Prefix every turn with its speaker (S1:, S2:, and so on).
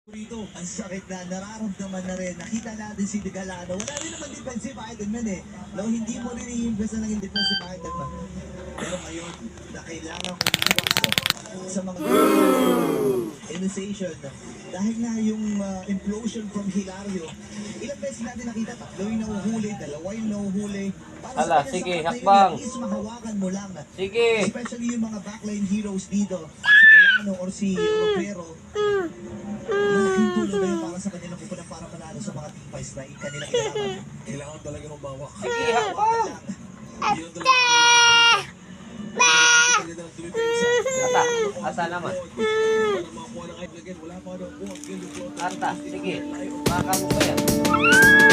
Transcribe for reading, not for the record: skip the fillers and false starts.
S1: Rito, ang sakit na nararamdaman na rin. Nakita natin si De Galano. Wala rin naman defensive item man eh. No, hindi mo rin i-invest na ng defensive item man. Pero ngayon, na kailangan kong iwas sa mga initiation. Dahil nga yung implosion from Hilario, ilang beses natin nakita, tatlo yung nahuhuli, dalawa yung nahuhuli.
S2: Ala, sige, hakbang.
S1: Is mahawakan mo lang.
S2: Sige.
S1: Especially yung mga backline heroes dito. Si Delano or si Romero. Malaking tulong na yun para sa kanilang pupunang para manalo sa mga team fights na kanilang ilalaban.
S3: Kailangan talaga mabawak.
S2: Sige, hakbang. Ata, asa naman. Ata, sige. Baka mo ba yan?